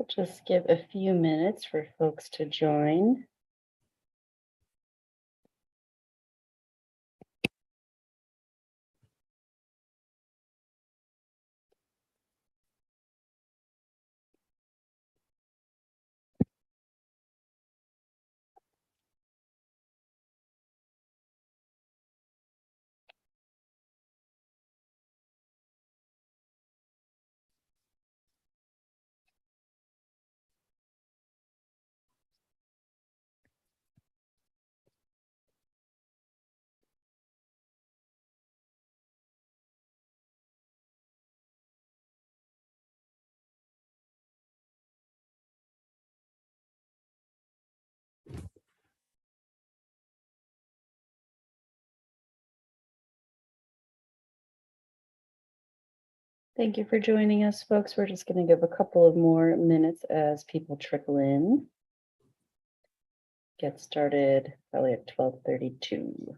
Just give a few minutes for folks to join. Thank you for joining us, folks. We're just going to give a couple of more minutes as people trickle in. Get started probably at 12:32.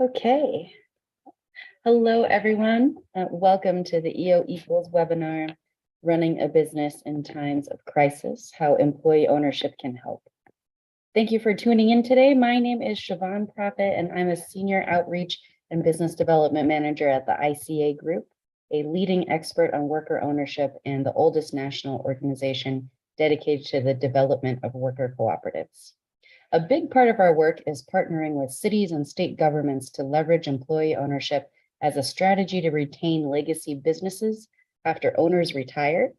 Okay. Hello, everyone. Welcome to the EO Equals webinar, Running a Business in Times of Crisis, How Employee Ownership Can Help. Thank you for tuning in today. My name is Siobhan Prophet, and I'm a Senior Outreach and Business Development Manager at the ICA Group, a leading expert on worker ownership and the oldest national organization dedicated to the development of worker cooperatives. A big part of our work is partnering with cities and state governments to leverage employee ownership as a strategy to retain legacy businesses after owners retire,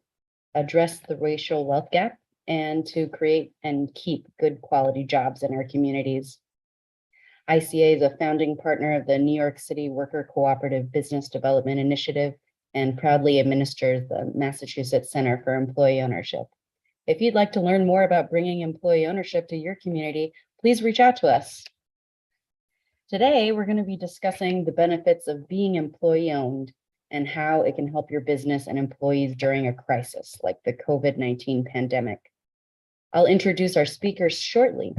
address the racial wealth gap, and to create and keep good quality jobs in our communities. ICA is a founding partner of the New York City Worker Cooperative Business Development Initiative and proudly administers the Massachusetts Center for Employee Ownership. If you'd like to learn more about bringing employee ownership to your community, please reach out to us. Today, we're going to be discussing the benefits of being employee owned and how it can help your business and employees during a crisis like the COVID-19 pandemic. I'll introduce our speakers shortly,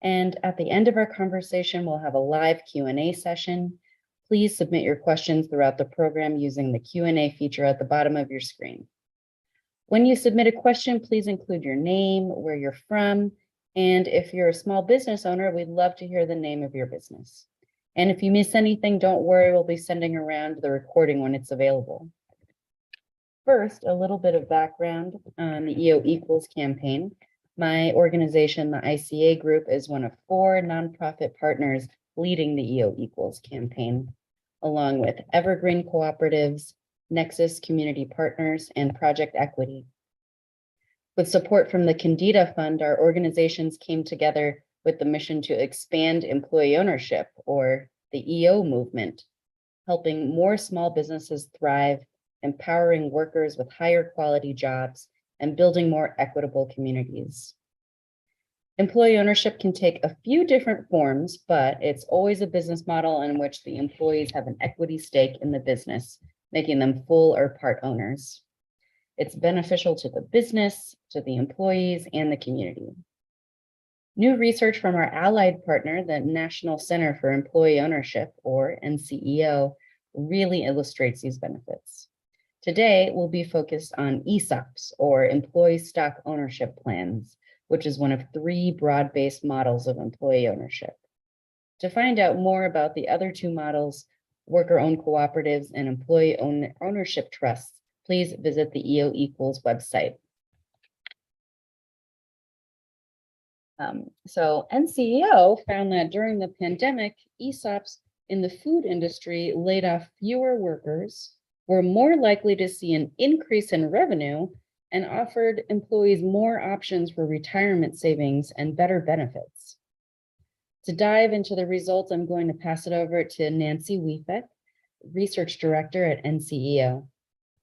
and at the end of our conversation, we'll have a live Q&A session. Please submit your questions throughout the program using the Q&A feature at the bottom of your screen. When you submit a question, please include your name, where you're from, and if you're a small business owner, we'd love to hear the name of your business. And if you miss anything, don't worry, we'll be sending around the recording when it's available. First, a little bit of background on the EO Equals campaign. My organization, the ICA Group, is one of 4 nonprofit partners leading the EO Equals campaign, along with Evergreen Cooperatives, Nexus Community Partners, and Project Equity. With support from the Candida Fund, our organizations came together with the mission to expand employee ownership, or the EO movement, helping more small businesses thrive, empowering workers with higher quality jobs, and building more equitable communities. Employee ownership can take a few different forms, but it's always a business model in which the employees have an equity stake in the business, making them full or part owners. It's beneficial to the business, to the employees, and the community. New research from our allied partner, the National Center for Employee Ownership, or NCEO, really illustrates these benefits. Today, we'll be focused on ESOPs, or Employee Stock Ownership Plans, which is one of 3 broad-based models of employee ownership. To find out more about the other 2 models, worker-owned cooperatives and employee ownership trusts, please visit the EO Equals website. So NCEO found that during the pandemic, ESOPs in the food industry laid off fewer workers, were more likely to see an increase in revenue, and offered employees more options for retirement savings and better benefits. To dive into the results, I'm going to pass it over to Nancy Wiefek, Research Director at NCEO.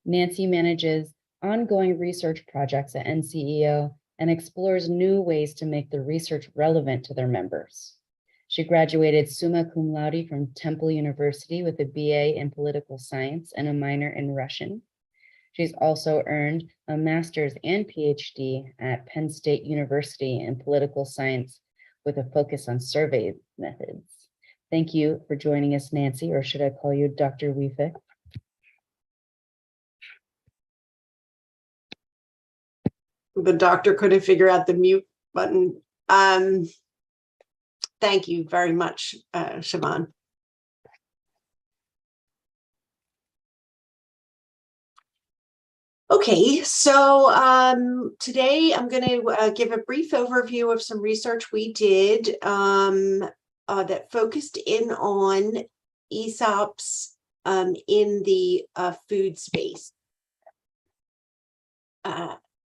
Nancy manages ongoing research projects at NCEO and explores new ways to make the research relevant to their members. She graduated summa cum laude from Temple University with a BA in political science and a minor in Russian. She's also earned a master's and PhD at Penn State University in political science with a focus on survey methods. Thank you for joining us, Nancy, or should I call you Dr. Wiefek? The doctor couldn't figure out the mute button. Thank you very much, Siobhan. Okay, so today I'm going to give a brief overview of some research we did that focused in on ESOPs in the food space.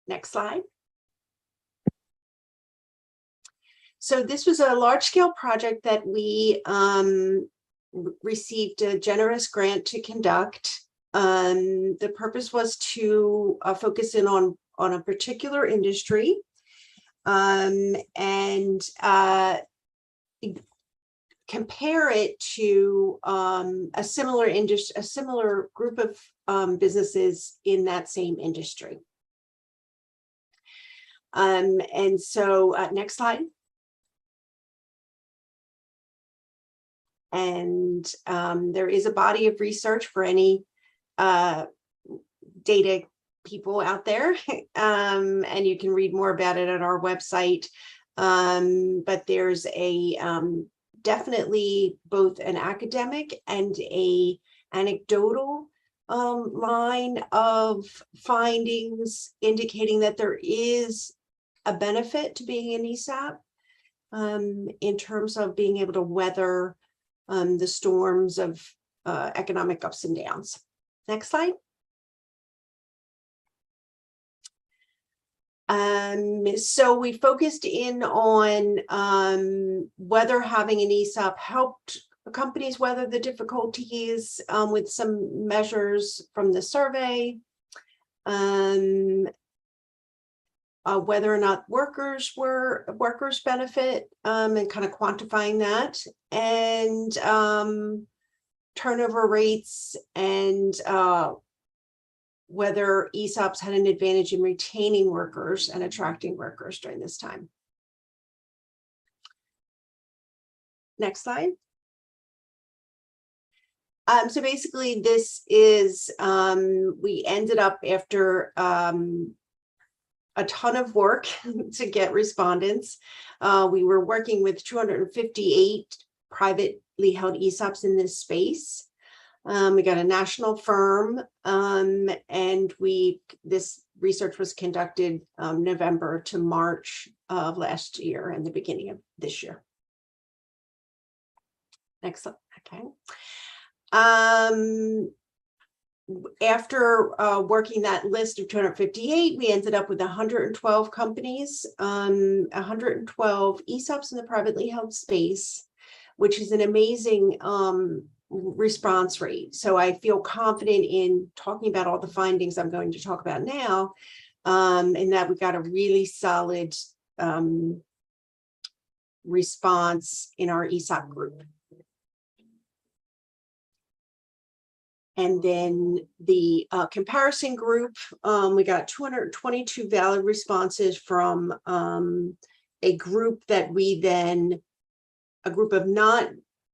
Next slide. So this was a large-scale project that we received a generous grant to conduct. The purpose was to focus in on a particular industry and compare it to a similar group of businesses in that same industry. And so next slide. And there is a body of research for any data people out there, and you can read more about it at our website. But there's a definitely both an academic and a anecdotal line of findings indicating that there is a benefit to being an ESOP in terms of being able to weather the storms of economic ups and downs. Next slide. So we focused in on whether having an ESOP helped companies weather the difficulties with some measures from the survey, whether or not workers benefit and kind of quantifying that, and turnover rates, and whether ESOPs had an advantage in retaining workers and attracting workers during this time. Next slide. So basically this is, we ended up after a ton of work to get respondents. We were working with 258 privately held ESOPs in this space. We got a national firm, and this research was conducted November to March of last year and the beginning of this year. Next slide. Okay. After working that list of 258, we ended up with 112 companies, 112 ESOPs in the privately held space, which is an amazing response rate. So I feel confident in talking about all the findings I'm going to talk about now, and that we got a really solid response in our ESOP group. And then the comparison group, we got 222 valid responses from a group that we then, a group of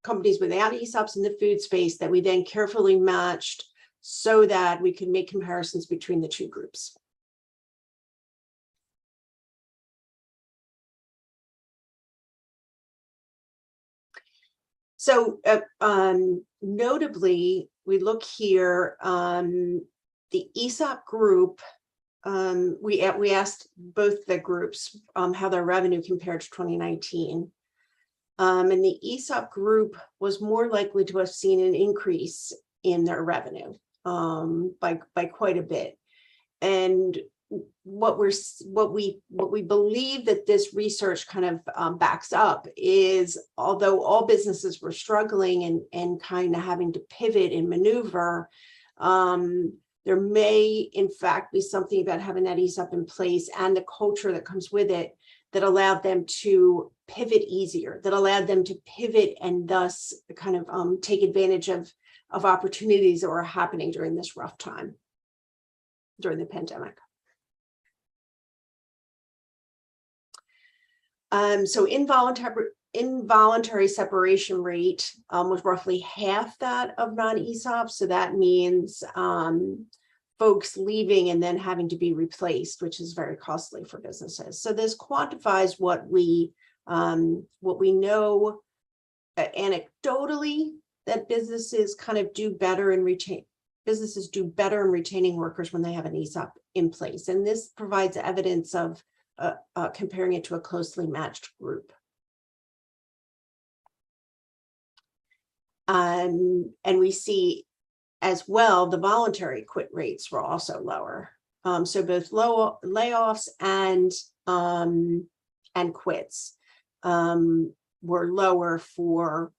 companies without ESOPs in the food space that we then carefully matched so that we could make comparisons between the two groups. So notably, we look here, the ESOP group we asked both the groups how their revenue compared to 2019. And the ESOP group was more likely to have seen an increase in their revenue by quite a bit. And what we believe that this research kind of backs up is, although all businesses were struggling and kind of having to pivot and maneuver, there may in fact be something about having that ESOP in place and the culture that comes with it that allowed them to pivot easier, that allowed them to pivot and thus kind of take advantage of opportunities that were happening during this rough time, during the pandemic. So involuntary separation rate was roughly half that of non-ESOP. So that means folks leaving and then having to be replaced, which is very costly for businesses. So this quantifies what we know anecdotally, that businesses kind of do better in retaining workers when they have an ESOP in place. And this provides evidence of comparing it to a closely matched group. And we see as well, the voluntary quit rates were also lower. So both low layoffs and quits were lower for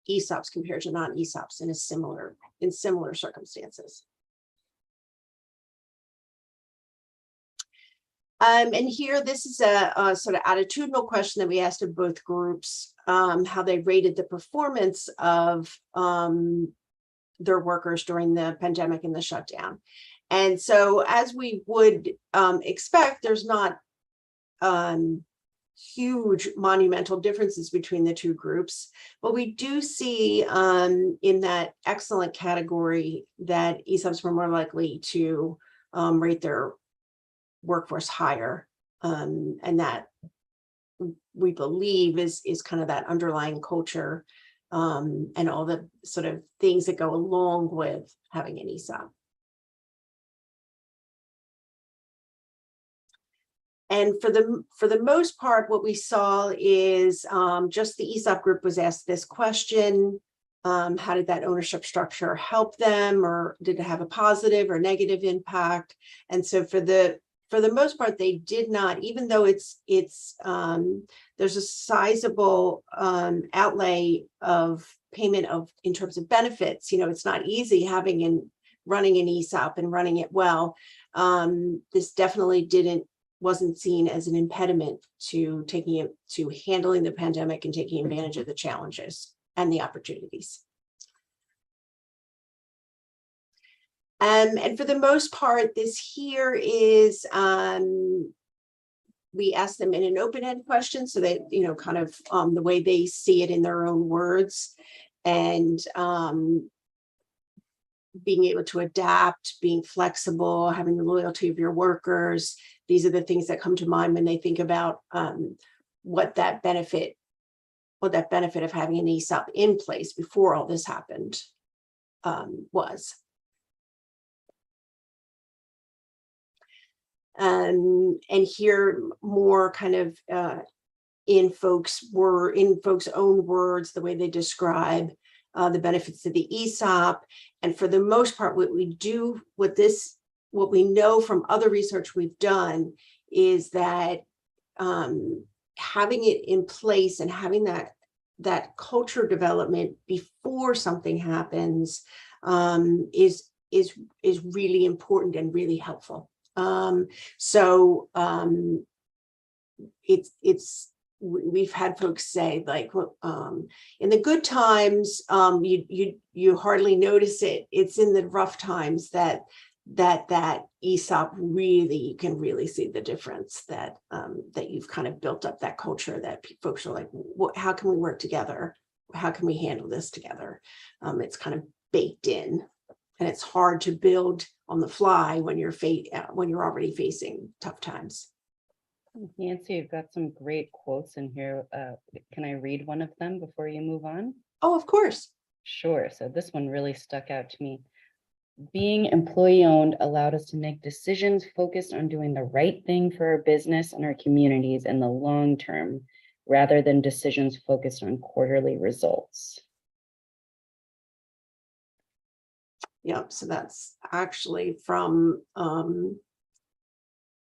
ESOPs compared to non-ESOPs in similar circumstances. And here, this is a sort of attitudinal question that we asked of both groups, how they rated the performance of their workers during the pandemic and the shutdown. And so, as we would expect, there's not huge monumental differences between the two groups, but we do see in that excellent category that ESOPs were more likely to rate their workforce higher, and that we believe is kind of that underlying culture and all the sort of things that go along with having an ESOP. And for the most part, what we saw is just the ESOP group was asked this question: how did that ownership structure help them, or did it have a positive or negative impact? And so for the most part, they did not, even though there's a sizable outlay of payment in terms of benefits. You know, it's not easy running an ESOP and running it well. This definitely wasn't seen as an impediment to handling the pandemic and taking advantage of the challenges and the opportunities. And for the most part, this here is, we ask them in an open-ended question, so that, you know, kind of the way they see it in their own words, and being able to adapt, being flexible, having the loyalty of your workers. These are the things that come to mind when they think about what that benefit of having an ESOP in place before all this happened was. And here, more kind of in folks' own words, the way they describe the benefits of the ESOP. And for the most part, what we know from other research we've done is that having it in place and having that culture development before something happens is really important and really helpful. We've had folks say, like, in the good times, you hardly notice it. It's in the rough times that ESOP really, you can really see the difference, that you've kind of built up that culture that folks are like, how can we work together? How can we handle this together? It's kind of baked in, and it's hard to build on the fly when you're already facing tough times. Nancy, you've got some great quotes in here. Can I read one of them before you move on? Oh, of course. Sure. So this one really stuck out to me. Being employee-owned allowed us to make decisions focused on doing the right thing for our business and our communities in the long term, rather than decisions focused on quarterly results. Yep, so that's actually from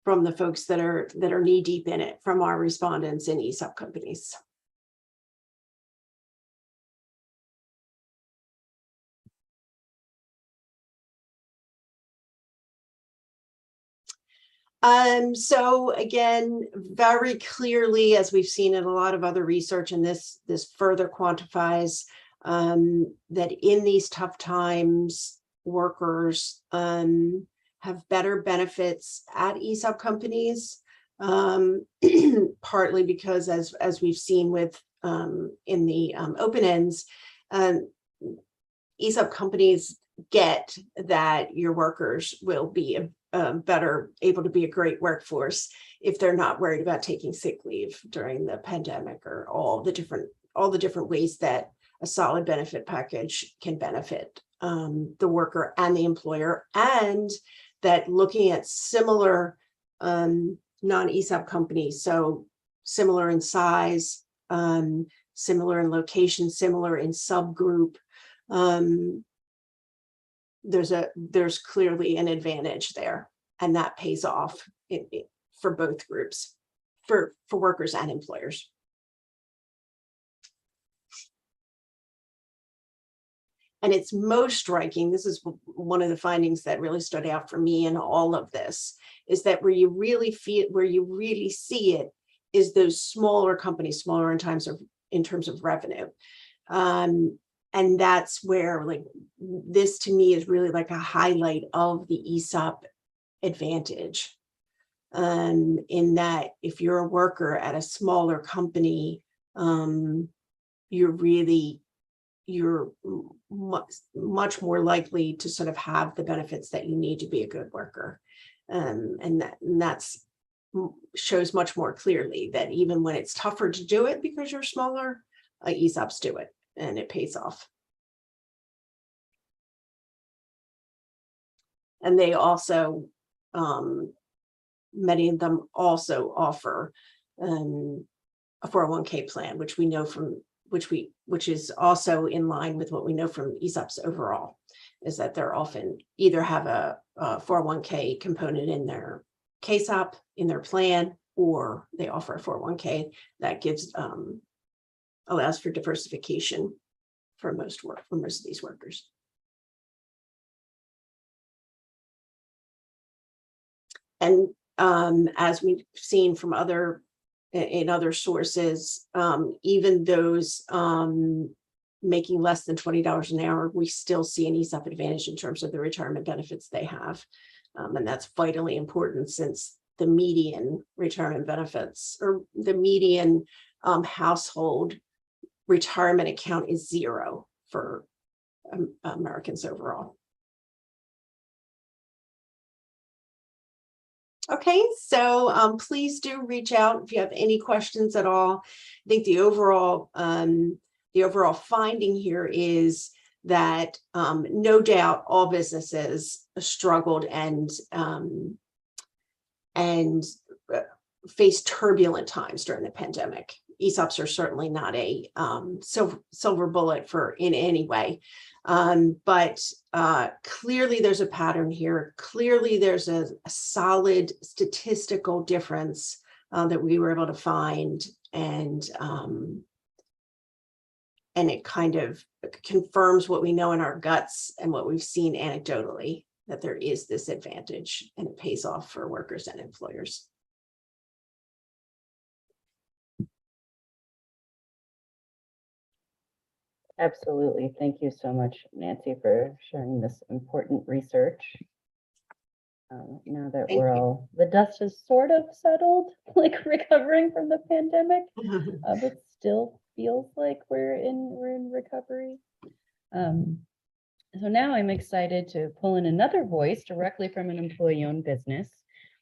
the folks that are knee deep in it, from our respondents in ESOP companies. So again, very clearly, as we've seen in a lot of other research, and this further quantifies that in these tough times, workers have better benefits at ESOP companies, partly because as we've seen with in the open ends, ESOP companies get that your workers will be better able to be a great workforce if they're not worried about taking sick leave during the pandemic, or all the different ways that a solid benefit package can benefit the worker and the employer, and that looking at similar non-ESOP companies, so similar in size, similar in location, similar in subgroup, there's clearly an advantage there, and that pays off for both groups, for workers and employers. And it's most striking, this is one of the findings that really stood out for me in all of this, is that where you really see it is those smaller companies, smaller in terms of revenue. And that's where, like, this to me is really like a highlight of the ESOP advantage. In that if you're a worker at a smaller company, you're much more likely to sort of have the benefits that you need to be a good worker. And that's shows much more clearly that even when it's tougher to do it because you're smaller, ESOPs do it, and it pays off. And they also, many of them also offer a 401k plan, which we know from, which is also in line with what we know from ESOPs overall, is that they're often either have a 401k component in their KSOP, in their plan, or they offer a 401k that gives allows for diversification for most of these workers. And as we've seen from other sources, even those making less than $20 an hour, we still see an ESOP advantage in terms of the retirement benefits they have. And that's vitally important, since the median retirement benefits, or the median household retirement account, is zero for Americans overall. Okay, so please do reach out if you have any questions at all. I think the overall finding here is that no doubt all businesses struggled and faced turbulent times during the pandemic. ESOPs are certainly not a silver bullet in any way. But clearly there's a pattern here. Clearly there's a solid statistical difference that we were able to find, and it kind of confirms what we know in our guts and what we've seen anecdotally, that there is this advantage, and it pays off for workers and employers. Absolutely. Thank you so much, Nancy, for sharing this important research. Now that the dust is sort of settled, like recovering from the pandemic, but still feels like we're in recovery. So now I'm excited to pull in another voice directly from an employee-owned business.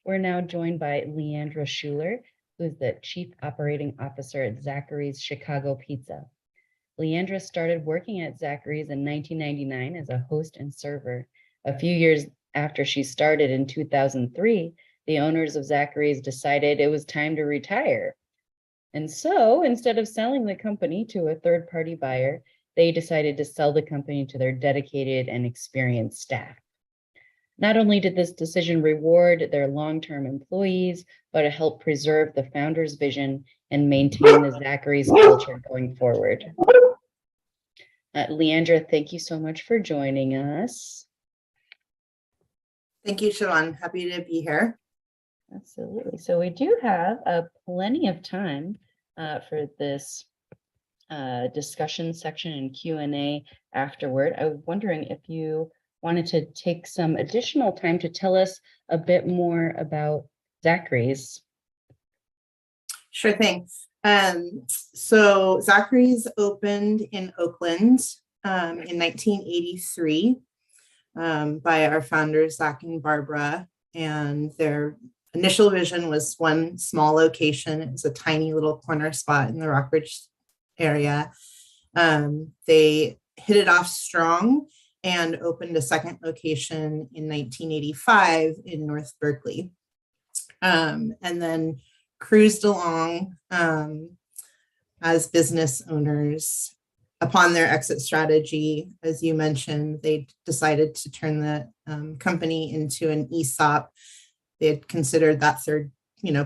We're now joined by Leandra Schuler, who's the Chief Operating Officer at Zachary's Chicago Pizza. Leandra started working at Zachary's in 1999 as a host and server, A few years after she started in 2003, the owners of Zachary's decided it was time to retire. And so instead of selling the company to a third-party buyer, they decided to sell the company to their dedicated and experienced staff. Not only did this decision reward their long-term employees, but it helped preserve the founder's vision and maintain the Zachary's culture going forward. Leandra, thank you so much for joining us. Thank you, Siobhan. Happy to be here. Absolutely. So we do have plenty of time for this discussion section and Q&A afterward. I was wondering if you wanted to take some additional time to tell us a bit more about Zachary's. Sure thing. So Zachary's opened in Oakland in 1983 by our founders, Zach and Barbara, and their initial vision was one small location. It was a tiny little corner spot in the Rockridge area. They hit it off strong and opened a second location in 1985 in North Berkeley. And then cruised along as business owners. Upon their exit strategy, as you mentioned, they decided to turn the company into an ESOP. They had considered that third,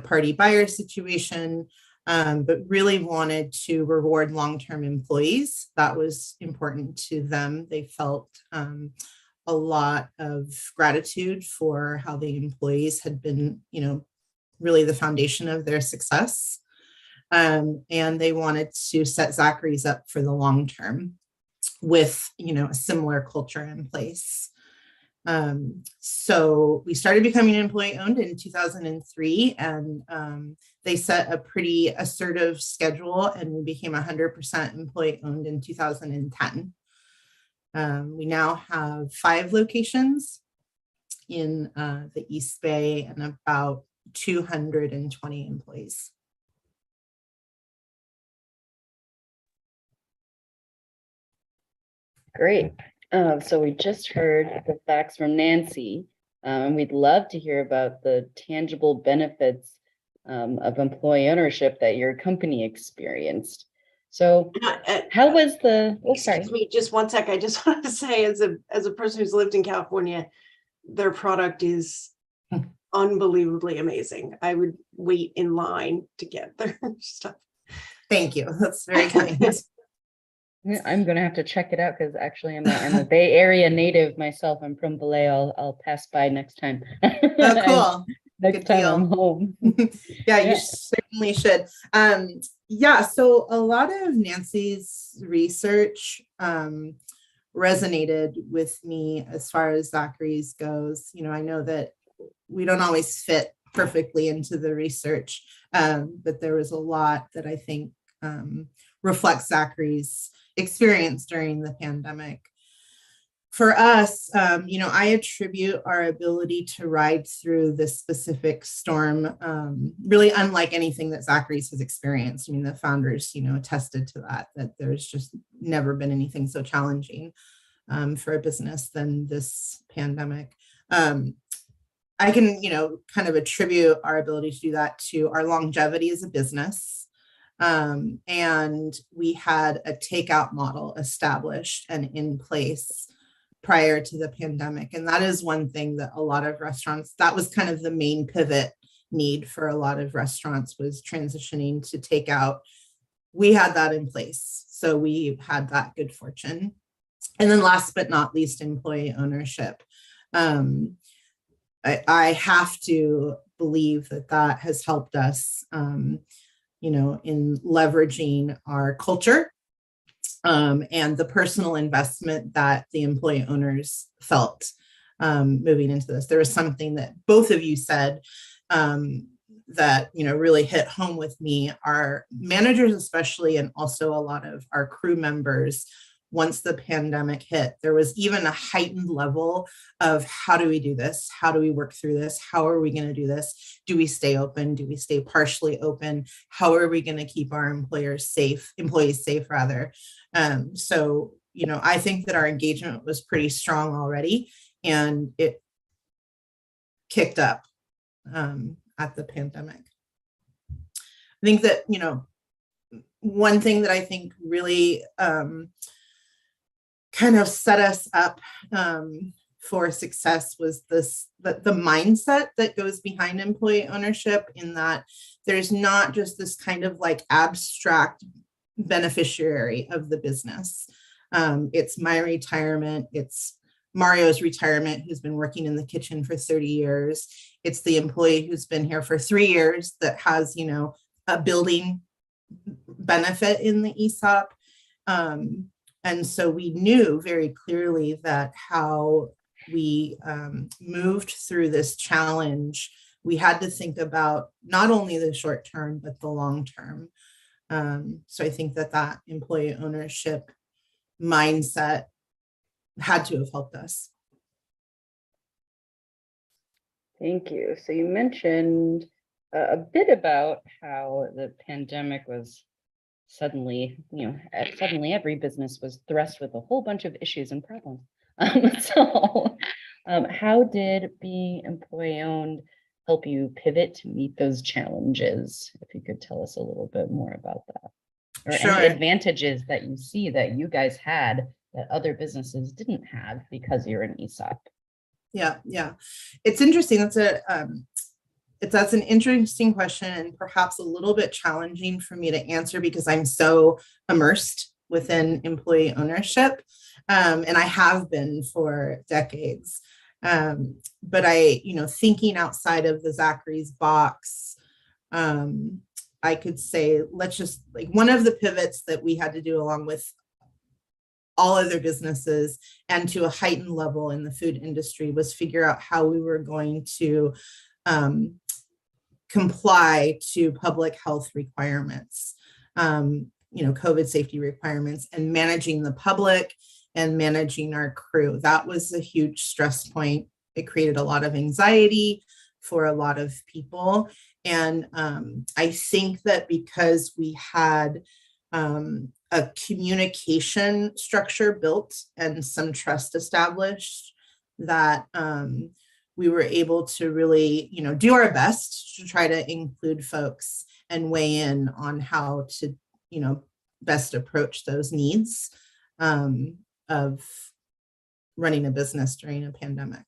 party buyer situation, but really wanted to reward long-term employees. That was important to them. They felt a lot of gratitude for how the employees had been, really the foundation of their success. And they wanted to set Zachary's up for the long term with, a similar culture in place. So we started becoming employee owned in 2003, and they set a pretty assertive schedule, and we became 100% employee owned in 2010. We now have 5 locations in the East Bay and about 220 employees. Great. So we just heard the facts from Nancy, and we'd love to hear about the tangible benefits of employee ownership that your company experienced. So how was the, Excuse me, just one sec. I just wanted to say, as a person who's lived in California, their product is unbelievably amazing. I would wait in line to get their stuff. Thank you. That's very kind. I'm going to have to check it out because actually I'm a Bay Area native myself. I'm from Vallejo. I'll pass by next time. Oh, cool. Next Good time deal. I'm home. Yeah, you certainly should. So a lot of Nancy's research resonated with me as far as Zachary's goes. I know that we don't always fit perfectly into the research, but there was a lot that I think reflects Zachary's experience during the pandemic. For us, I attribute our ability to ride through this specific storm really unlike anything that Zachary's has experienced. I mean, the founders, attested to that there's just never been anything so challenging for a business than this pandemic. I can, kind of attribute our ability to do that to our longevity as a business. And we had a takeout model established and in place prior to the pandemic. And that is one thing that a lot of restaurants, that was kind of the main pivot need for a lot of restaurants, was transitioning to takeout. We had that in place. So we had that good fortune. And then last but not least, employee ownership. I have to believe that has helped us, in leveraging our culture and the personal investment that the employee owners felt moving into this. There was something that both of you said that really hit home with me. Our managers especially, and also a lot of our crew members, once the pandemic hit, there was even a heightened level of how do we do this? How do we work through this? How are we going to do this? Do we stay open? Do we stay partially open? How are we going to keep our employees safe rather? So, I think that our engagement was pretty strong already. and it kicked up at the pandemic. I think that, one thing that I think really kind of set us up for success was the mindset that goes behind employee ownership, in that there's not just this kind of like abstract beneficiary of the business. It's my retirement, it's Mario's retirement, who's been working in the kitchen for 30 years. It's the employee who's been here for 3 years that has, a building benefit in the ESOP. And so we knew very clearly that how we moved through this challenge, we had to think about not only the short term, but the long term. So I think that employee ownership mindset had to have helped us. Thank you. So you mentioned a bit about how the pandemic was suddenly every business was thrust with a whole bunch of issues and problems. How did being employee owned help you pivot to meet those challenges? If you could tell us a little bit more about that, or Sure. any advantages that you see that you guys had that other businesses didn't have because you're an ESOP. Yeah. It's interesting. That's an interesting question, and perhaps a little bit challenging for me to answer because I'm so immersed within employee ownership, and I have been for decades. But thinking outside of the Zachary's box, I could say, let's just like one of the pivots that we had to do along with all other businesses and to a heightened level in the food industry was figure out how we were going to comply to public health requirements, COVID safety requirements, and managing the public and managing our crew. That was a huge stress point. It created a lot of anxiety for a lot of people. And I think that because we had a communication structure built and some trust established, that we were able to really, do our best to try to include folks and weigh in on how to, best approach those needs of running a business during a pandemic.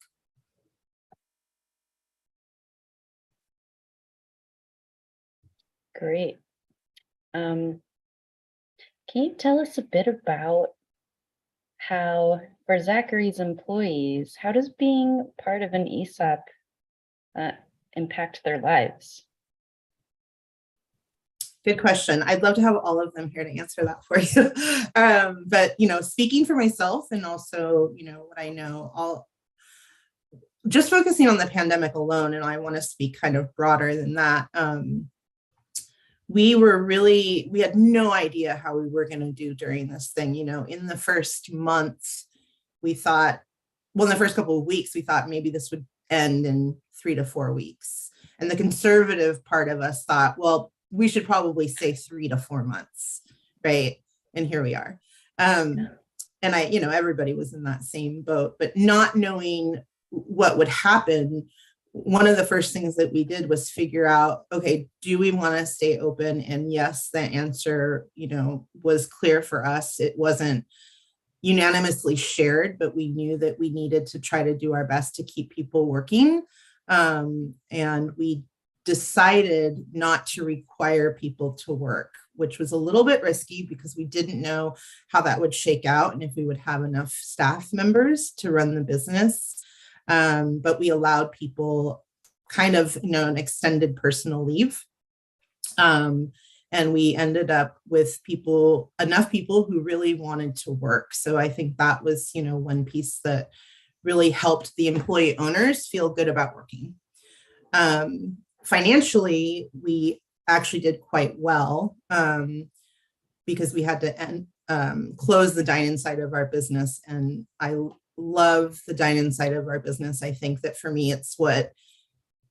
Great. Can you tell us a bit about how, for Zachary's employees, how does being part of an ESOP impact their lives? Good question. I'd love to have all of them here to answer that for you. But, speaking for myself and also, what I know, just focusing on the pandemic alone, and I want to speak kind of broader than that. We had no idea how we were going to do during this thing. In the first month, in the first couple of weeks, we thought maybe this would end in 3 to 4 weeks. And the conservative part of us thought, well, we should probably say 3 to 4 months, right? And here we are. And everybody was in that same boat, but not knowing what would happen. One of the first things that we did was figure out, okay, do we want to stay open? And yes, the answer, was clear for us. It wasn't unanimously shared, but we knew that we needed to try to do our best to keep people working. And we decided not to require people to work, which was a little bit risky because we didn't know how that would shake out and if we would have enough staff members to run the business. But we allowed people kind of, an extended personal leave. And we ended up with enough people who really wanted to work. So I think that was, one piece that really helped the employee owners feel good about working. Financially, we actually did quite well because we had to close the dine-in side of our business. And I love the dine-in side of our business. I think that for me, it's what,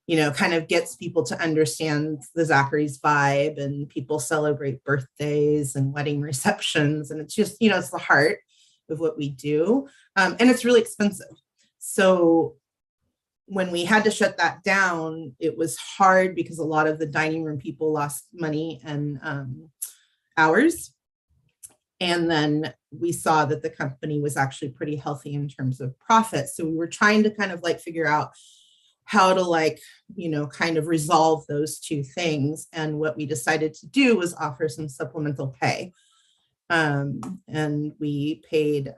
kind of gets people to understand the Zachary's vibe, and people celebrate birthdays and wedding receptions. And it's just, it's the heart of what we do. And it's really expensive. So when we had to shut that down, it was hard because a lot of the dining room people lost money and hours. And then we saw that the company was actually pretty healthy in terms of profit. So we were trying to kind of like figure out how to like, kind of resolve those two things. And what we decided to do was offer some supplemental pay. And we paid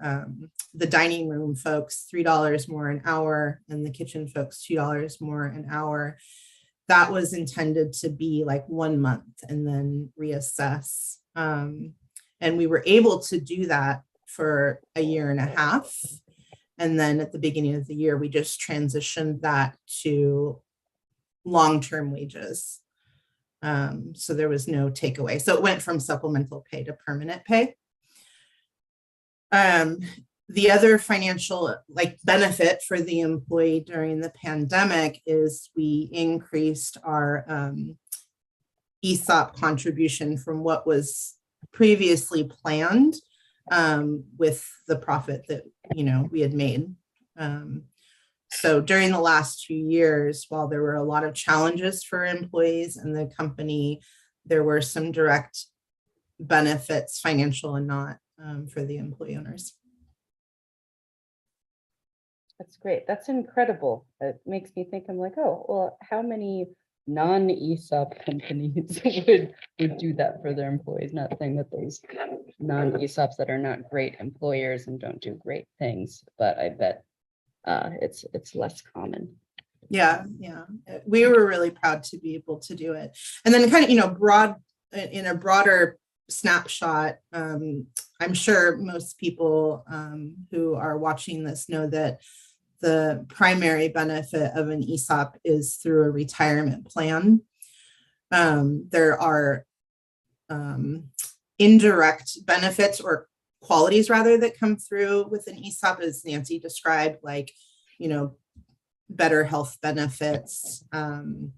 the dining room folks $3 more an hour and the kitchen folks $2 more an hour. That was intended to be like 1 month and then reassess. And we were able to do that for a year and a half. And then at the beginning of the year, we just transitioned that to long-term wages. So there was no takeaway. So it went from supplemental pay to permanent pay. The other financial benefit for the employee during the pandemic is we increased our ESOP contribution from what was previously planned with the profit that we had made. So during the last 2 years, while there were a lot of challenges for employees and the company, there were some direct benefits, financial and not, for the employee owners. That's great. That's incredible. It makes me think, I'm like, oh, well, how many non-ESOP companies would do that for their employees? Not saying that there's non-ESOPs that are not great employers and don't do great things, but I bet it's less common. Yeah. We were really proud to be able to do it. And then kind of, in a broader snapshot, I'm sure most people who are watching this know that the primary benefit of an ESOP is through a retirement plan. There are indirect benefits or qualities rather that come through with an ESOP, as Nancy described, like, better health benefits and,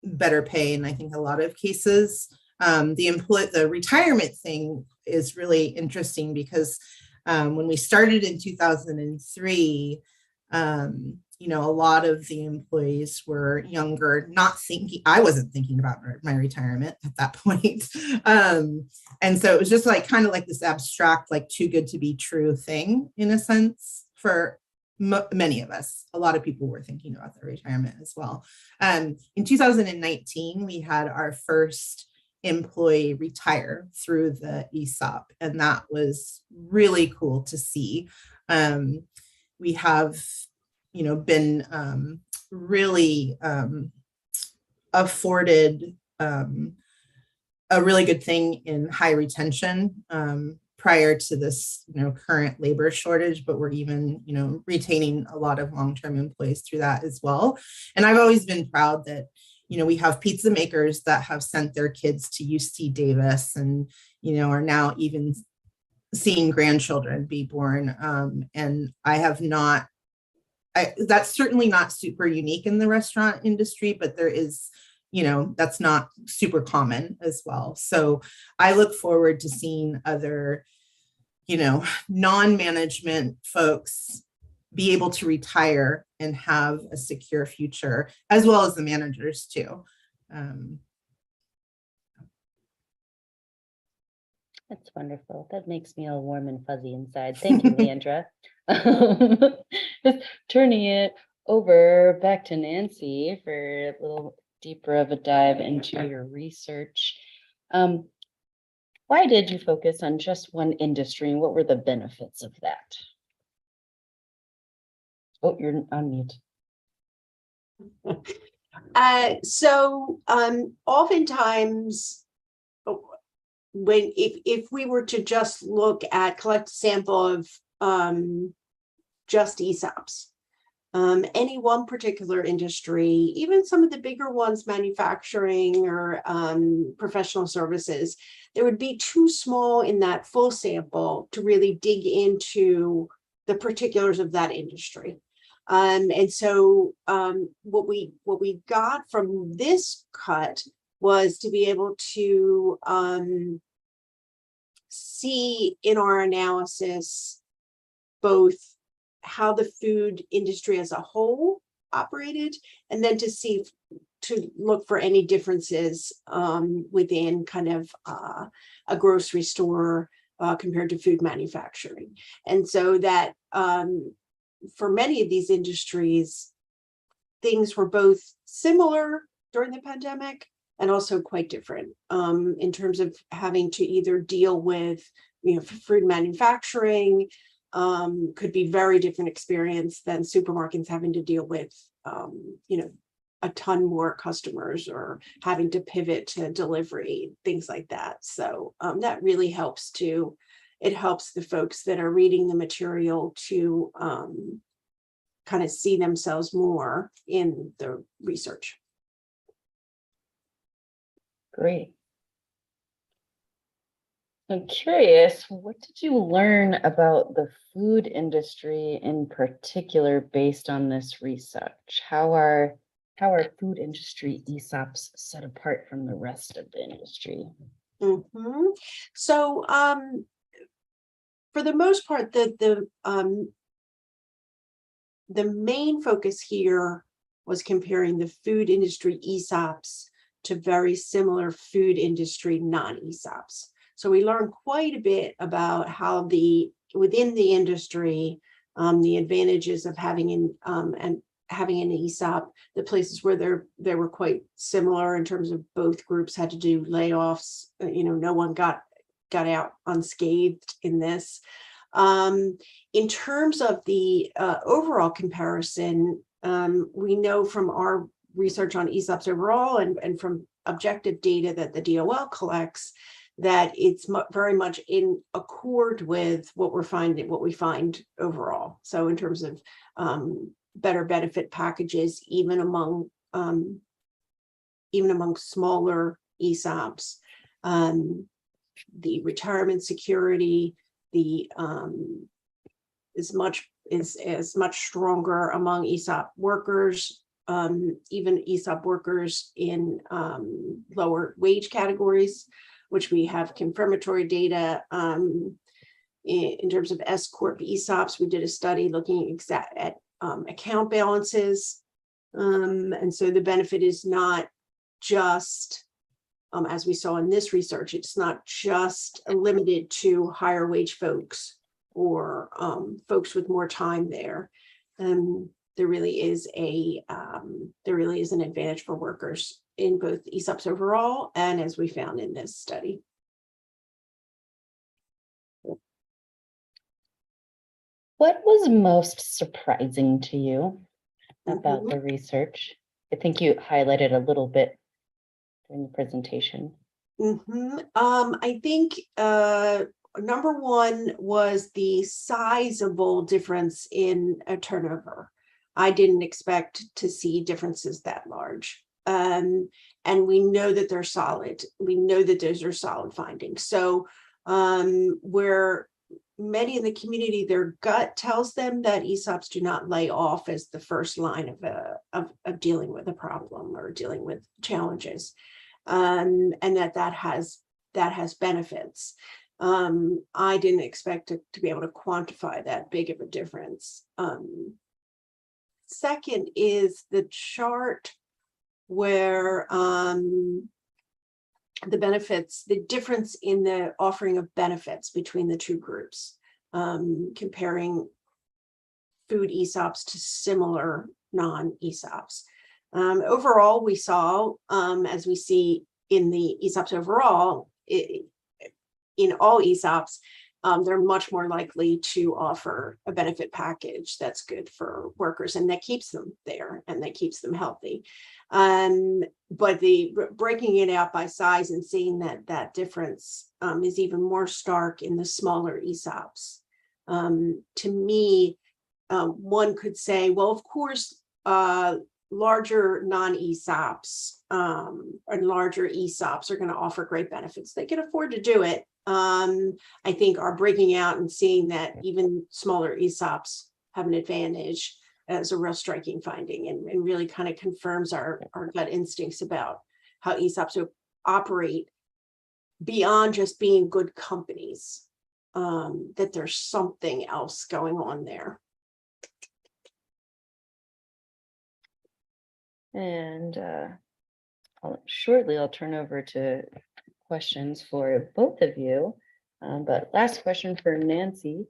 better pay. And I think a lot of cases, the retirement thing is really interesting because when we started in 2003, a lot of the employees were younger, I wasn't thinking about my retirement at that point. And so it was just kind of like this abstract, too good to be true thing in a sense for many of us. A lot of people were thinking about their retirement as well. In 2019, we had our first employee retire through the ESOP, and that was really cool to see. We have, been really afforded a really good thing in high retention prior to this, current labor shortage, but we're even, retaining a lot of long-term employees through that as well. And I've always been proud that, we have pizza makers that have sent their kids to UC Davis and, are now even seeing grandchildren be born. And that's certainly not super unique in the restaurant industry, but there is, that's not super common as well. So I look forward to seeing other, non-management folks be able to retire and have a secure future, as well as the managers too. That's wonderful. That makes me all warm and fuzzy inside. Thank you, Leandra. Just turning it over back to Nancy for a little deeper of a dive into your research. Why did you focus on just one industry and what were the benefits of that? Oh, you're on mute. So oftentimes, if we were to just collect a sample of just ESOPs, any one particular industry, even some of the bigger ones, manufacturing or professional services, there would be too small in that full sample to really dig into the particulars of that industry. And so what we got from this cut was to be able to see in our analysis both how the food industry as a whole operated, and then to look for any differences within kind of a grocery store compared to food manufacturing. And so that for many of these industries, things were both similar during the pandemic and also quite different in terms of having to either deal with, food manufacturing could be very different experience than supermarkets having to deal with, a ton more customers or having to pivot to delivery, things like that. So that really helps the folks that are reading the material to kind of see themselves more in the research. Great. I'm curious, what did you learn about the food industry in particular based on this research? How are food industry ESOPs set apart from the rest of the industry? So for the most part, the main focus here was comparing the food industry ESOPs to very similar food industry non-ESOPs. So we learned quite a bit about how within the industry, the advantages of having an ESOP, the places where they were quite similar in terms of both groups had to do layoffs. No one got out unscathed in this. In terms of the overall comparison, we know from our research on ESOPs overall and from objective data that the DOL collects that it's very much in accord with what we find overall. So in terms of better benefit packages, even among smaller ESOPs, the retirement security, is much stronger among ESOP workers, even ESOP workers in lower wage categories, which we have confirmatory data in terms of S Corp ESOPs. We did a study looking at account balances. And so the benefit is not just, as we saw in this research, it's not just limited to higher wage folks or folks with more time there. There really is an advantage for workers in both ESOPs overall and as we found in this study. What was most surprising to you about the research? I think you highlighted a little bit during the presentation. I think number one was the sizable difference in a turnover. I didn't expect to see differences that large. And we know that they're solid. We know that those are solid findings. So where many in the community, their gut tells them that ESOPs do not lay off as the first line of dealing with a problem or dealing with challenges, and that has benefits. I didn't expect to be able to quantify that big of a difference. Second is the chart where the difference in the offering of benefits between the two groups, comparing food ESOPs to similar non-ESOPs. Overall, we saw, as we see in the ESOPs overall, in all ESOPs, they're much more likely to offer a benefit package that's good for workers and that keeps them there and that keeps them healthy. But the breaking it out by size and seeing that difference is even more stark in the smaller ESOPs. To me, one could say, well, of course, larger non-ESOPs and larger ESOPs are going to offer great benefits. They can afford to do it. I think are breaking out and seeing that even smaller ESOPs have an advantage as a real striking finding and really kind of confirms our gut instincts about how ESOPs operate beyond just being good companies. that there's something else going on there. And shortly, I'll turn over to questions for both of you. But last question for Nancy.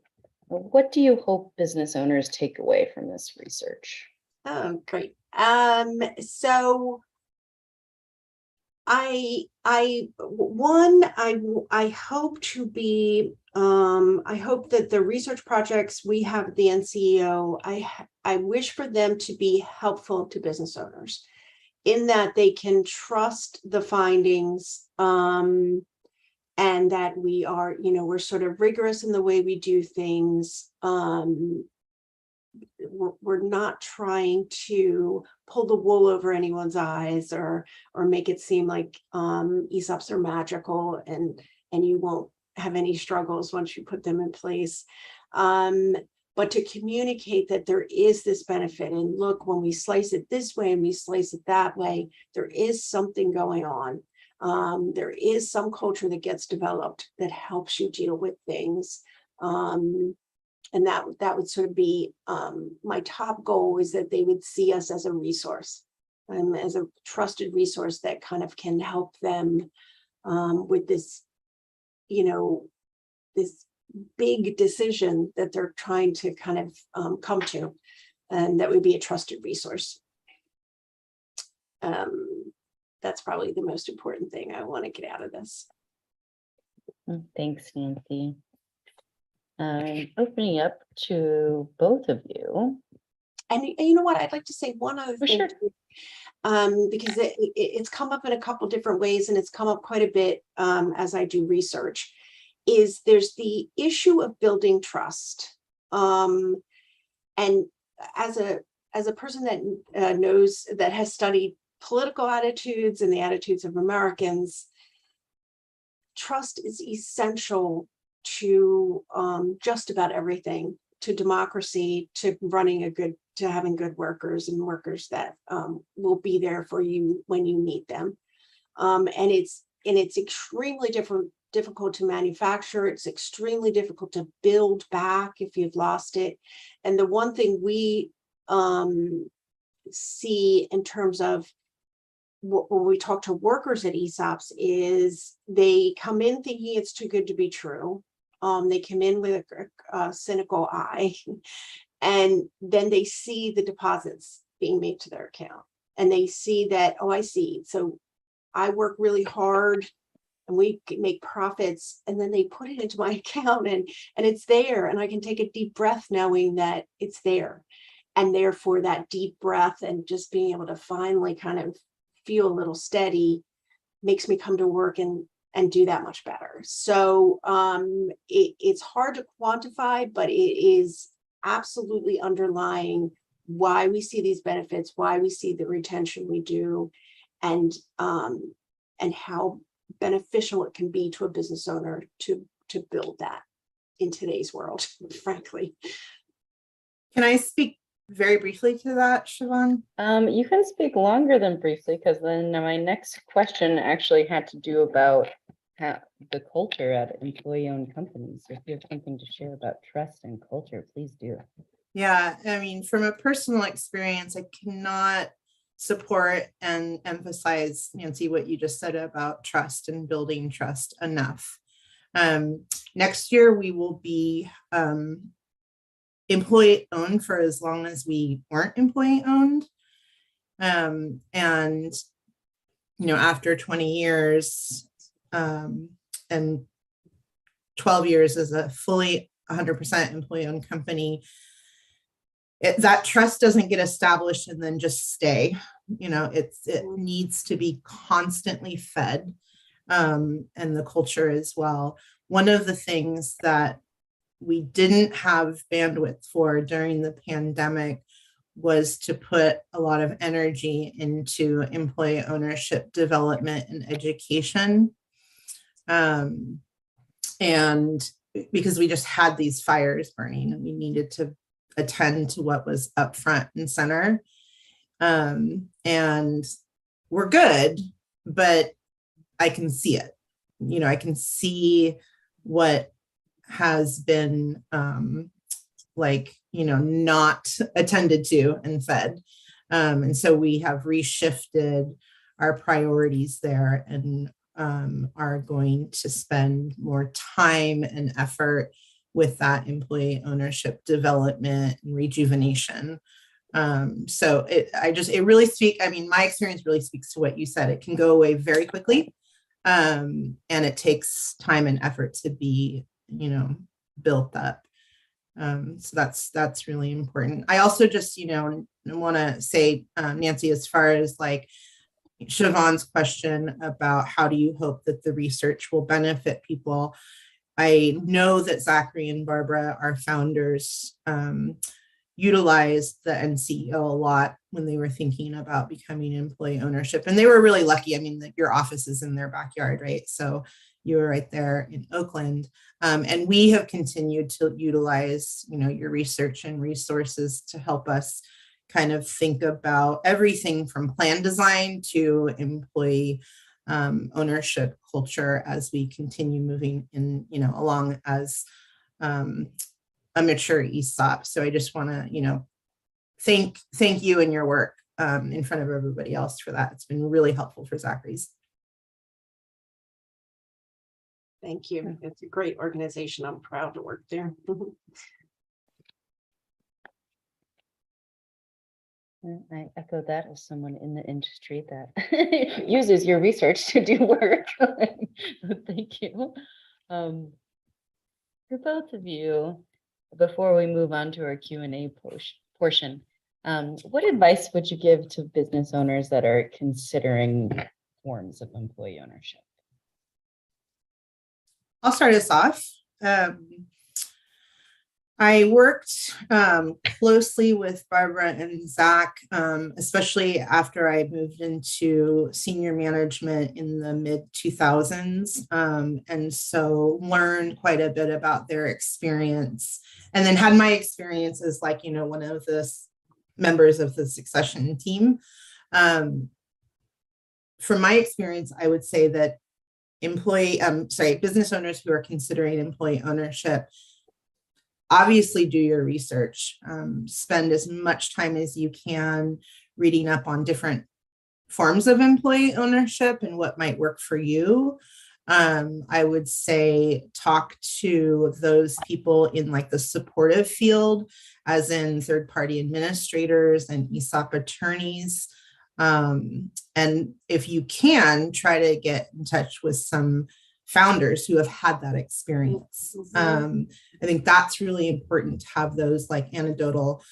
What do you hope business owners take away from this research? Oh, great. So I hope to be, I hope that the research projects we have at the NCEO, I wish for them to be helpful to business owners in that they can trust the findings, and that we are, we're sort of rigorous in the way we do things. We're not trying to pull the wool over anyone's eyes or make it seem like ESOPs are magical and you won't have any struggles once you put them in place. But to communicate that there is this benefit, and look, when we slice it this way and we slice it that way, there is something going on. There is some culture that gets developed that helps you deal with things. And that would sort of be my top goal, is that they would see us as a resource, as a trusted resource that kind of can help them with this, this big decision that they're trying to kind of come to, and that would be a trusted resource. That's probably the most important thing I want to get out of this. Thanks, Nancy. Opening up to both of you. And you know what, I'd like to say one other thing, sure. too, because it's come up in a couple different ways, and it's come up quite a bit as I do research, is there's the issue of building trust. And as a person that knows, that has studied political attitudes and the attitudes of Americans, trust is essential to just about everything, to democracy, to to having good workers, and workers that will be there for you when you need them. And it's extremely difficult to manufacture. It's extremely difficult to build back if you've lost it. And the one thing we see in terms of when we talk to workers at ESOPs is they come in thinking it's too good to be true. They come in with a cynical eye, and then they see the deposits being made to their account, and they see that, oh, I see. So I work really hard and we make profits, and then they put it into my account and it's there, and I can take a deep breath knowing that it's there. And therefore that deep breath and just being able to finally kind of feel a little steady makes me come to work and do that much better. So it's hard to quantify, but it is absolutely underlying why we see these benefits, why we see the retention we do, and how beneficial it can be to a business owner to build that in today's world, frankly. Can I speak very briefly to that, Siobhan? You can speak longer than briefly, because then my next question actually had to do about the culture at employee-owned companies. If you have something to share about trust and culture, please do. Yeah, I mean, from a personal experience, I cannot support and emphasize, Nancy, what you just said about trust and building trust enough. Next year, we will be employee owned for as long as we weren't employee owned. And, after 20 years and 12 years as a fully 100% employee owned company, that trust doesn't get established and then just stay. It needs to be constantly fed, and the culture as well. One of the things that we didn't have bandwidth for during the pandemic was to put a lot of energy into employee ownership development and education. And because we just had these fires burning and we needed to attend to what was up front and center. And we're good, but I can see it. I can see has been not attended to and fed. And so we have reshifted our priorities there and are going to spend more time and effort with that employee ownership development and rejuvenation. So it really my experience really speaks to what you said. It can go away very quickly. And it takes time and effort to be, built up. So that's really important. I also just, want to say, Nancy, as far as like Siobhan's question about how do you hope that the research will benefit people, I know that Zachary and Barbara, our founders, utilized the NCEO a lot when they were thinking about becoming employee ownership. And they were really lucky. I mean, your office is in their backyard, right? So you were right there in Oakland. And we have continued to utilize, your research and resources to help us kind of think about everything from plan design to employee ownership culture as we continue moving in, along as a mature ESOP. So I just want to, thank you and your work in front of everybody else for that. It's been really helpful for Zachary's. Thank you. It's a great organization. I'm proud to work there. I echo that as someone in the industry that uses your research to do work. Thank you. For both of you, before we move on to our Q&A portion, what advice would you give to business owners that are considering forms of employee ownership? I'll start us off. I worked closely with Barbara and Zach, especially after I moved into senior management in the mid 2000s. And so learned quite a bit about their experience, and then had my experience as one of the members of the succession team. From my experience, I would say that business owners who are considering employee ownership, obviously do your research, spend as much time as you can reading up on different forms of employee ownership and what might work for you. I would say talk to those people in the supportive field, as in third-party administrators and ESOP attorneys. And if you can, try to get in touch with some founders who have had that experience. I think that's really important to have those anecdotal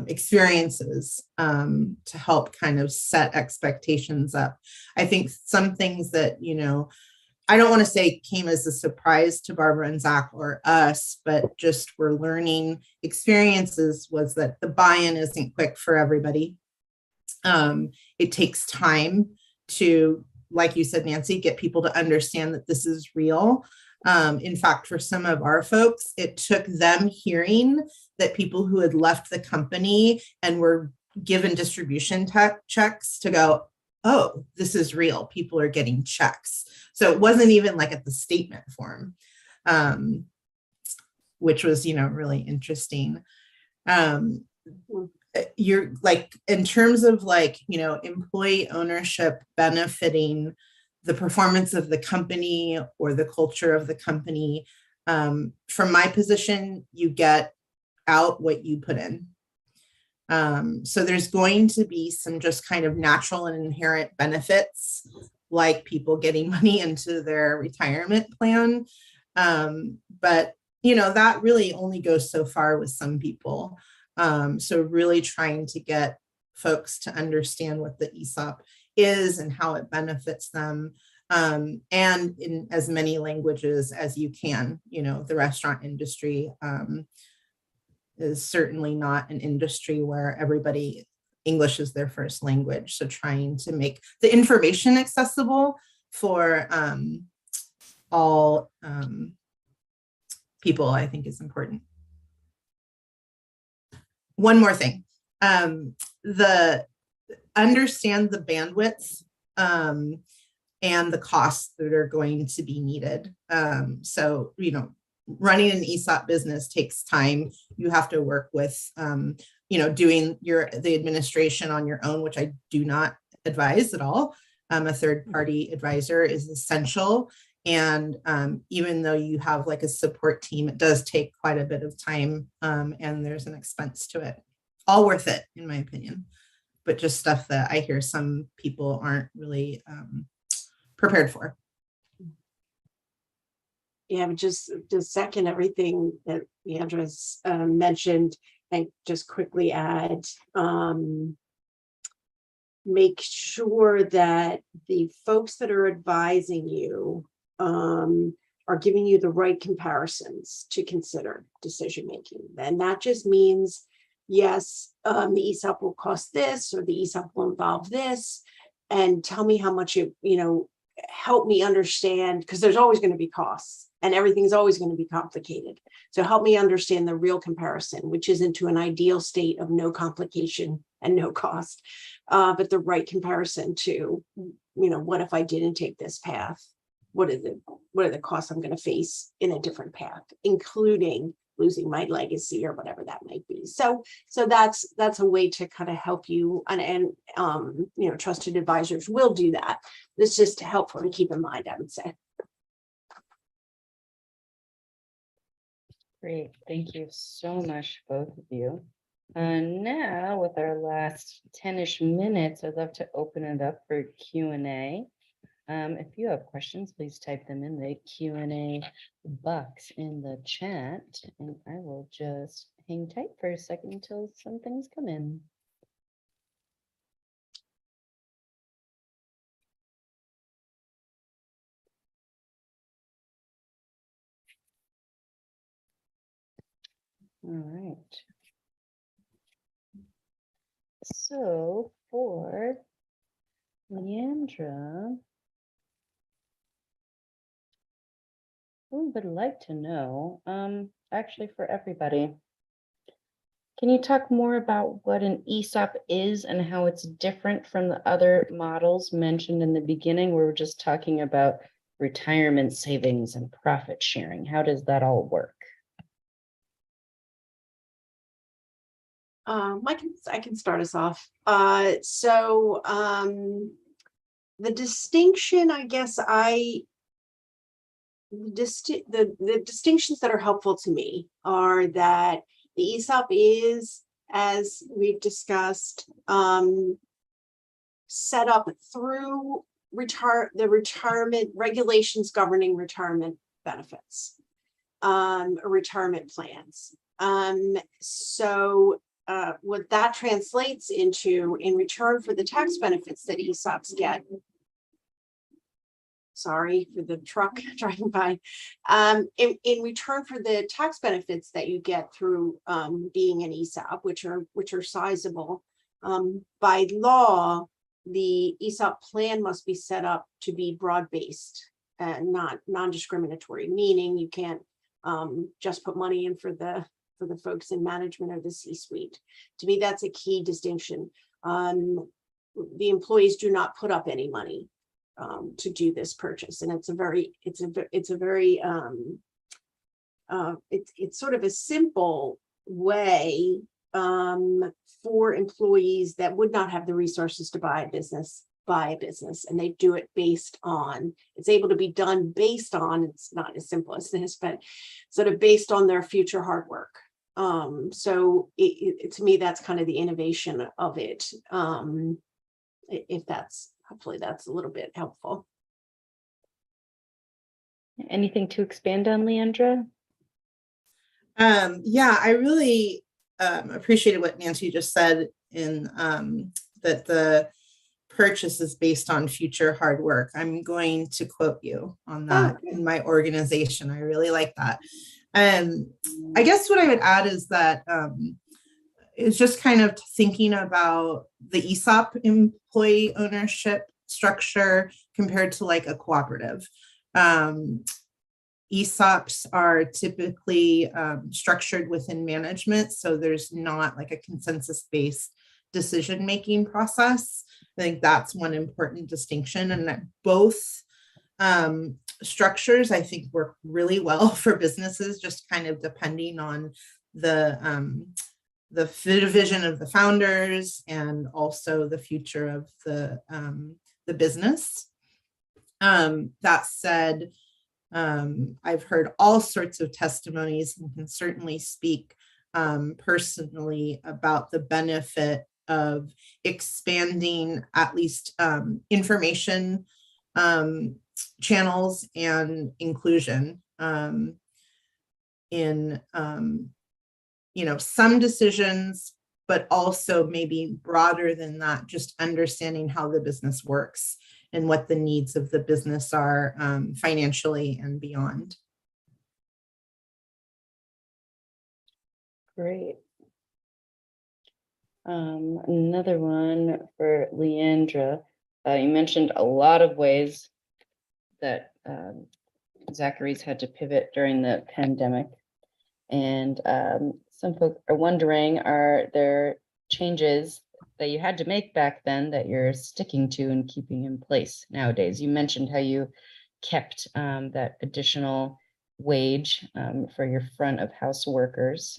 experiences to help kind of set expectations up. I think some things that, I don't want to say came as a surprise to Barbara and Zach or us, but just were learning experiences, was that the buy-in isn't quick for everybody. It takes time to, like you said, Nancy, get people to understand that this is real. In fact, for some of our folks, it took them hearing that people who had left the company and were given distribution checks to go, oh, this is real. People are getting checks. So it wasn't even at the statement form, which was, really interesting. You're in terms of employee ownership benefiting the performance of the company or the culture of the company. From my position, you get out what you put in. So there's going to be some just kind of natural and inherent benefits, like people getting money into their retirement plan. But, that really only goes so far with some people. So really trying to get folks to understand what the ESOP is and how it benefits them. And in as many languages as you can. The restaurant industry is certainly not an industry where English is their first language. So trying to make the information accessible for all people, I think, is important. One more thing, understand the bandwidth and the costs that are going to be needed. So, running an ESOP business takes time. You have to work with, doing the administration on your own, which I do not advise at all. A third-party advisor is essential. And even though you have like a support team, it does take quite a bit of time, and there's an expense to it. All worth it, in my opinion, but just stuff that I hear some people aren't really prepared for. Yeah, but just to second everything that Leandra's mentioned, and just quickly add, make sure that the folks that are advising you are giving you the right comparisons to consider decision making. And that just means, yes, the ESOP will cost this, or the ESOP will involve this, and tell me how much it, help me understand, because there's always going to be costs and everything's always going to be complicated. So help me understand the real comparison, which is into an ideal state of no complication and no cost, but the right comparison to, what if I didn't take this path? What are the costs I'm going to face in a different path, including losing my legacy or whatever that might be. So that's a way to kind of help you, and trusted advisors will do that. It's just helpful to keep in mind, I would say. Great, thank you so much, both of you. And now with our last 10-ish minutes, I'd love to open it up for Q&A. If you have questions, please type them in the Q&A box in the chat, and I will just hang tight for a second until some things come in. All right. So for Leandra, who would like to know, actually for everybody, can you talk more about what an ESOP is and how it's different from the other models mentioned in the beginning? We were just talking about retirement savings and profit sharing. How does that all work? I can start us off. So the distinction, I guess, the distinctions that are helpful to me are that the ESOP is, as we've discussed, set up through the retirement regulations governing retirement benefits, retirement plans. So what that translates into, in return for the tax benefits that ESOPs get, sorry for the truck driving by, in return for the tax benefits that you get through being an ESOP, which are sizable, by law, the ESOP plan must be set up to be broad-based and not non-discriminatory, meaning you can't just put money in for the folks in management or the C-suite. To me, that's a key distinction. The employees do not put up any money to do this purchase, and it's sort of a simple way for employees that would not have the resources to buy a business, and they do it based on, it's able to be done based on, it's not as simple as this, but sort of based on their future hard work. So to me, that's kind of the innovation of it. If that's, hopefully that's a little bit helpful. Anything to expand on, Leandra? Yeah, I really appreciated what Nancy just said in that the purchase is based on future hard work. I'm going to quote you on that in my organization. I really like that. I guess what I would add is that it's just kind of thinking about the ESOP employee ownership structure compared to like a cooperative. ESOPs are typically structured within management, so there's not like a consensus-based decision-making process. I think that's one important distinction, and that both structures I think work really well for businesses, just kind of depending on the vision of the founders and also the future of the business. That said, I've heard all sorts of testimonies and can certainly speak personally about the benefit of expanding at least information channels and inclusion in some decisions, but also maybe broader than that, just understanding how the business works and what the needs of the business are financially and beyond. Great. Another one for Leandra. You mentioned a lot of ways that Zachary's had to pivot during the pandemic. And some folks are wondering, are there changes that you had to make back then that you're sticking to and keeping in place nowadays? You mentioned how you kept that additional wage for your front of house workers.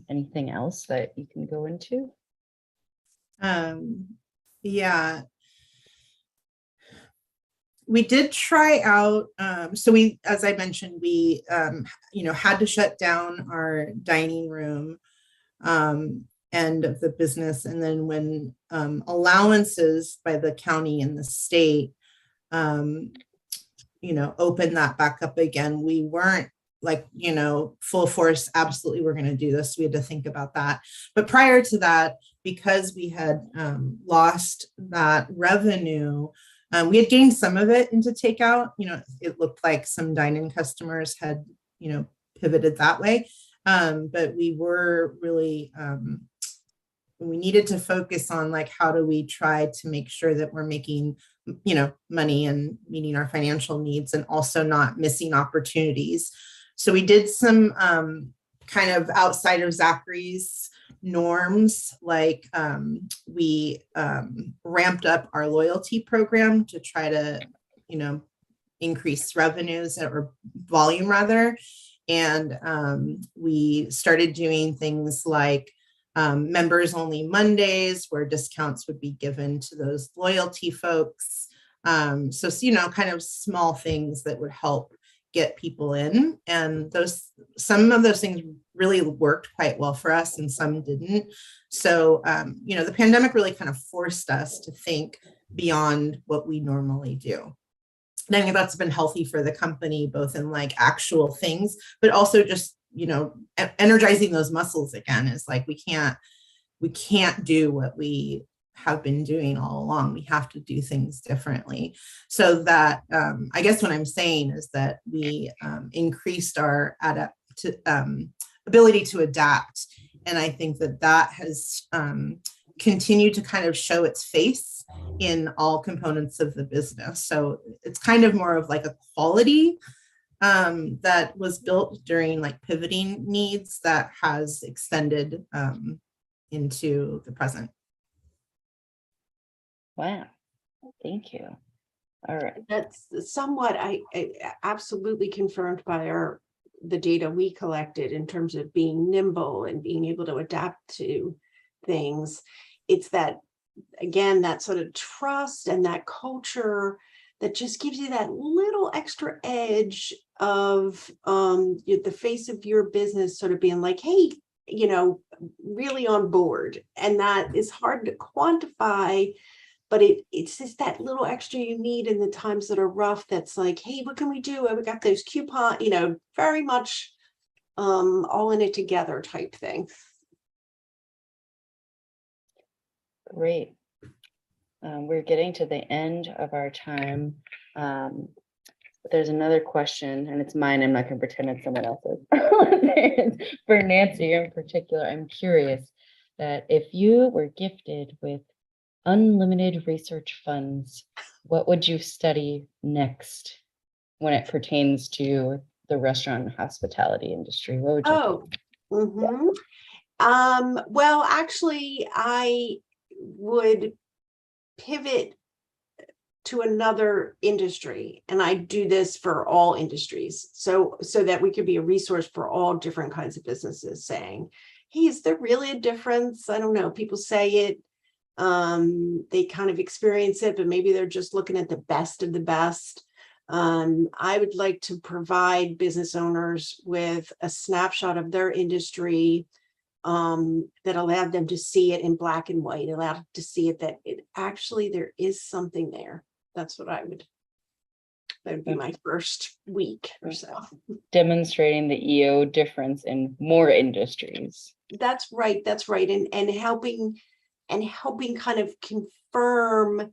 Anything else that you can go into? Yeah. We did try out, so we, as I mentioned, we, had to shut down our dining room end of the business. And then when allowances by the county and the state, opened that back up again, we weren't like, full force, absolutely, we're going to do this. We had to think about that. But prior to that, because we had lost that revenue, we had gained some of it into takeout. It looked like some dine-in customers had, pivoted that way. But we were really, we needed to focus on like, how do we try to make sure that we're making, money and meeting our financial needs and also not missing opportunities. So we did some kind of outside of Zachary's norms, like we ramped up our loyalty program to try to, increase revenues or volume rather. And we started doing things like members only Mondays, where discounts would be given to those loyalty folks. So, kind of small things that would help get people in. And some of those things really worked quite well for us and some didn't. So, the pandemic really kind of forced us to think beyond what we normally do. And I think that's been healthy for the company, both in like actual things, but also just, energizing those muscles again. Is like, we can't do what we have been doing all along. We have to do things differently. So that, I guess what I'm saying is that we increased our ability to adapt. And I think that has continued to kind of show its face in all components of the business. So it's kind of more of like a quality that was built during like pivoting needs that has extended into the present. Wow, thank you. All right. That's somewhat, I absolutely confirmed by the data we collected in terms of being nimble and being able to adapt to things. It's that, again, that sort of trust and that culture that just gives you that little extra edge of the face of your business sort of being like, hey, really on board. And that is hard to quantify, but it's just that little extra you need in the times that are rough. That's like, hey, what can we do? We got those coupons, very much all in it together type thing. Great. We're getting to the end of our time. But there's another question, and it's mine. I'm not going to pretend it's someone else's. For Nancy in particular, I'm curious that if you were gifted with unlimited research funds, what would you study next when it pertains to the restaurant and hospitality industry? What would you mm-hmm. Well, actually, I would pivot to another industry, and I do this for all industries, so that we could be a resource for all different kinds of businesses, saying, hey, is there really a difference? I don't know, people say it, they kind of experience it, but maybe they're just looking at the best of the best. I would like to provide business owners with a snapshot of their industry, that allowed them to see it in black and white, allowed to see it that it actually, there is something there. That's what that would be my first week or so. Demonstrating the EO difference in more industries. That's right. And helping kind of confirm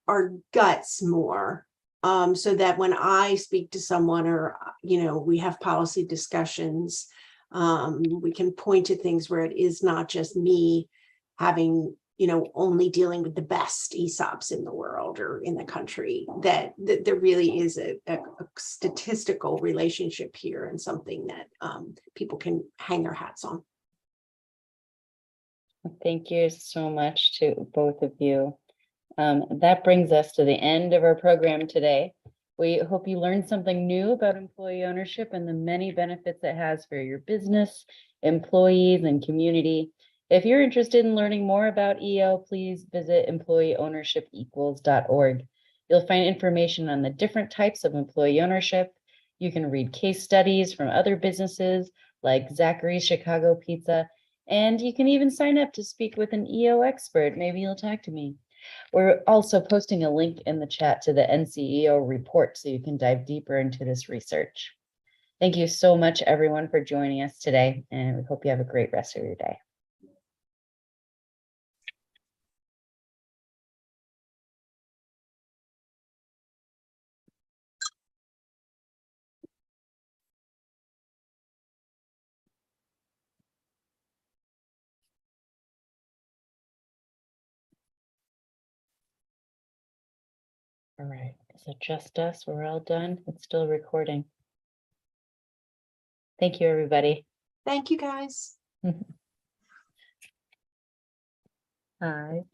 our guts more. So that when I speak to someone, or, we have policy discussions, we can point to things where it is not just me having, only dealing with the best ESOPs in the world or in the country, that there really is a statistical relationship here, and something that people can hang their hats on. Thank you so much to both of you. That brings us to the end of our program today. We hope you learned something new about employee ownership and the many benefits it has for your business, employees, and community. If you're interested in learning more about EO, please visit employeeownershipequals.org. You'll find information on the different types of employee ownership. You can read case studies from other businesses like Zachary's Chicago Pizza, and you can even sign up to speak with an EO expert. Maybe you'll talk to me. We're also posting a link in the chat to the NCEO report so you can dive deeper into this research. Thank you so much, everyone, for joining us today, and we hope you have a great rest of your day. All right, is it just us? We're all done? It's still recording. Thank you, everybody. Thank you, guys. Hi.